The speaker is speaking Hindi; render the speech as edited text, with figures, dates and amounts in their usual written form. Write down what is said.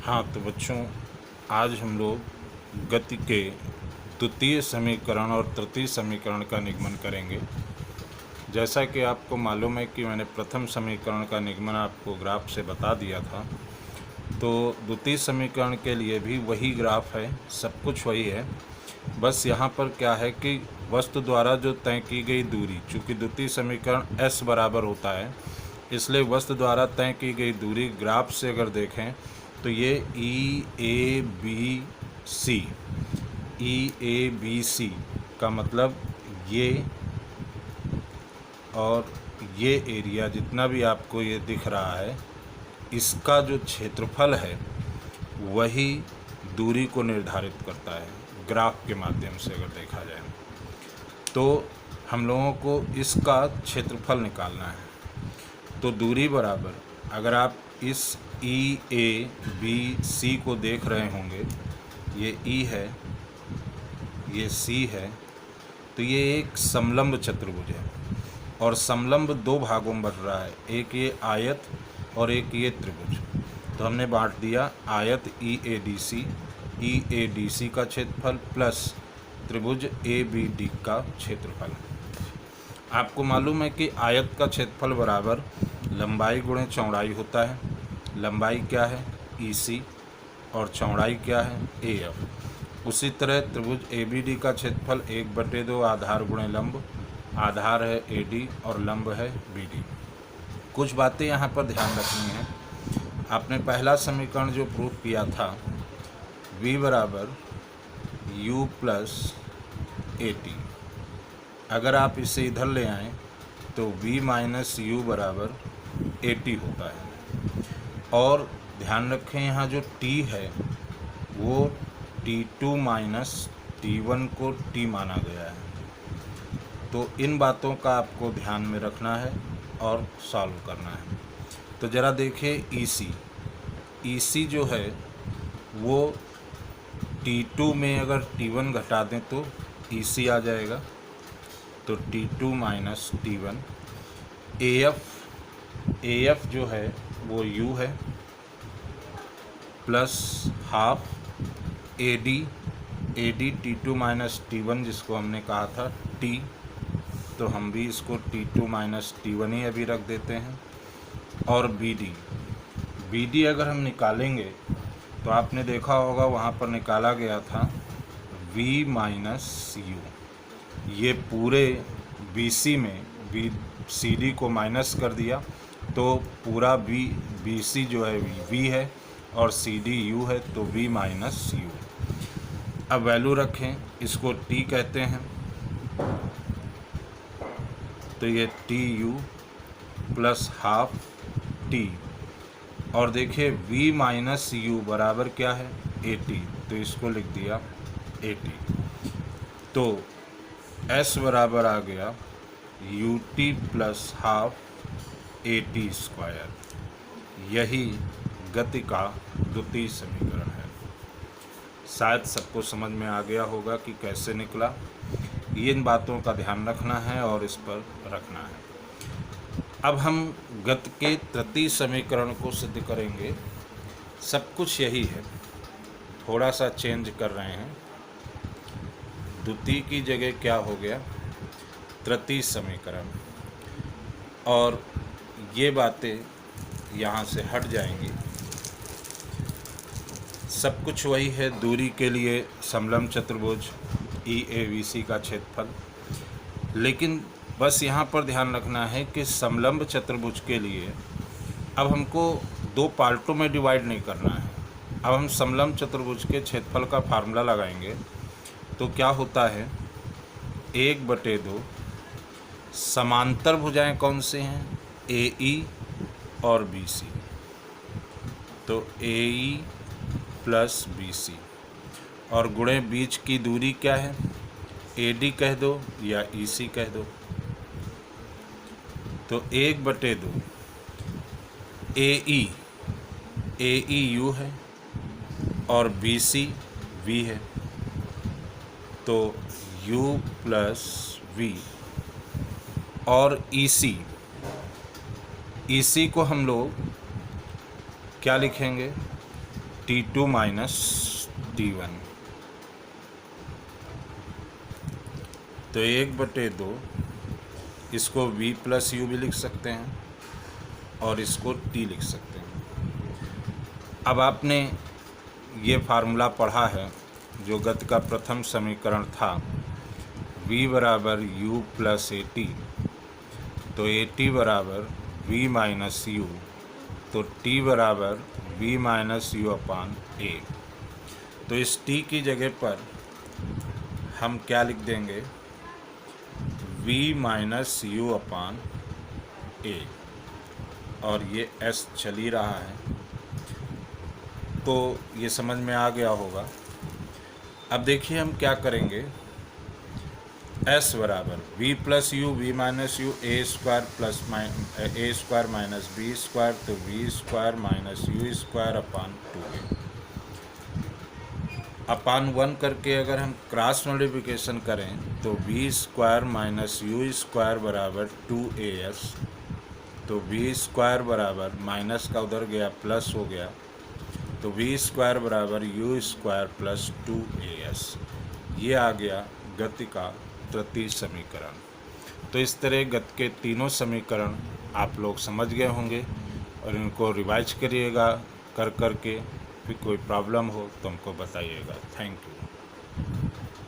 हाँ तो बच्चों, आज हम लोग गति के द्वितीय समीकरण और तृतीय समीकरण का निगमन करेंगे। जैसा कि आपको मालूम है कि मैंने प्रथम समीकरण का निगमन आपको ग्राफ से बता दिया था, तो द्वितीय समीकरण के लिए भी वही ग्राफ है, सब कुछ वही है। बस यहाँ पर क्या है कि वस्तु द्वारा जो तय की गई दूरी, चूँकि द्वितीय समीकरण s बराबर होता है, इसलिए वस्तु द्वारा तय की गई दूरी ग्राफ से अगर देखें तो ये ई ए बी सी का मतलब ये और ये एरिया जितना भी आपको ये दिख रहा है, इसका जो क्षेत्रफल है वही दूरी को निर्धारित करता है। ग्राफ के माध्यम से अगर देखा जाए तो हम लोगों को इसका क्षेत्रफल निकालना है। तो दूरी बराबर, अगर आप इस ई ए बी सी को देख रहे होंगे, ये ई है, ये सी है, तो ये एक समलंब चतुर्भुज है और समलंब दो भागों में बट रहा है, एक ये आयत और एक ये त्रिभुज। तो हमने बांट दिया आयत ई ए डी सी का क्षेत्रफल प्लस त्रिभुज ए बी डी का क्षेत्रफल। आपको मालूम है कि आयत का क्षेत्रफल बराबर लंबाई गुणे चौड़ाई होता है। लंबाई क्या है? ई सी, और चौड़ाई क्या है? A F. उसी तरह त्रिभुज ए बी डी का क्षेत्रफल 1/2 आधार गुणे लंब, आधार है ए डी और लंब है बी डी। कुछ बातें यहाँ पर ध्यान रखनी है। आपने पहला समीकरण जो प्रूव किया था, v बराबर u प्लस ए टी, अगर आप इसे इधर ले आएँ तो v माइनस यू बराबर ए टी होता है। और ध्यान रखें यहाँ जो t है वो T2 माइनस T1 को t माना गया है। तो इन बातों का आपको ध्यान में रखना है और सॉल्व करना है। तो ज़रा देखिए ई सी जो है वो T2 में अगर T1 घटा दें तो ई सी आ जाएगा, तो T2 minus T1। A F जो है वो U है plus half A D T2 minus T1 जिसको हमने कहा था T, तो हम भी इसको T2 माइनस T1 ही अभी रख देते हैं। और बी डी अगर हम निकालेंगे तो आपने देखा होगा वहाँ पर निकाला गया था V माइनस यू। ये पूरे बी सी में बी सी डी को माइनस कर दिया तो पूरा बी सी जो है V है और सी डी यू है, तो V माइनस यू। अब वैल्यू रखें, इसको T कहते हैं, तो ये T U plus half T. और देखिए v माइनस यू बराबर क्या है? ए टी, तो इसको लिख दिया ए टी। तो s बराबर आ गया U T plus half A T square. यही गति का द्वितीय समीकरण है। शायद सबको समझ में आ गया होगा कि कैसे निकला। इन बातों का ध्यान रखना है और इस पर रखना है। अब हम गति के तृतीय समीकरण को सिद्ध करेंगे। सब कुछ यही है, थोड़ा सा चेंज कर रहे हैं। द्वितीय की जगह क्या हो गया? तृतीय समीकरण। और ये बातें यहाँ से हट जाएंगी। सब कुछ वही है। दूरी के लिए समलंब चतुर्भुज ई ए बी सी का क्षेत्रफल, लेकिन बस यहाँ पर ध्यान रखना है कि समलंब चतुर्भुज के लिए अब हमको दो पार्टों में डिवाइड नहीं करना है। अब हम समलंब चतुर्भुज के क्षेत्रफल का फार्मूला लगाएंगे तो क्या होता है? 1/2 समांतर भुजाएं कौन से हैं? ए ई और बी सी, तो ए ई प्लस बी सी, और गुणे बीच की दूरी क्या है? ए डी कह दो या ई सी कह दो। तो 1/2 ए ई यू है और बी सी वी है, तो यू प्लस वी। और ई सी को हम लोग क्या लिखेंगे? T2 minus T1। तो 1/2 इसको V प्लस यू भी लिख सकते हैं और इसको T लिख सकते हैं। अब आपने ये फार्मूला पढ़ा है जो गति का प्रथम समीकरण था, V बराबर U प्लस AT, तो AT बराबर V माइनस यू, तो T बराबर V minus you upon A। तो इस T की जगह पर हम क्या लिख देंगे, V minus you upon A, और ये S चल ही रहा है तो ये समझ में आ गया होगा। अब देखिए हम क्या करेंगे, S बराबर V plus you V minus you A square minus B square, तो V square minus you square upon 2A अपान 1 करके अगर हम क्रॉस मल्टीप्लिकेशन करें तो V square minus you square बराबर 2AS, तो V स्क्वायर बराबर माइनस का उधर गया प्लस हो गया, तो V स्क्वायर बराबर यू स्क्वायर प्लस 2AS। ये आ गया गति का तृतीय समीकरण। तो इस तरह गति के तीनों समीकरण आप लोग समझ गए होंगे और इनको रिवाइज करिएगा कर करके, फिर कोई प्रॉब्लम हो तो हमको बताइएगा। Thank you.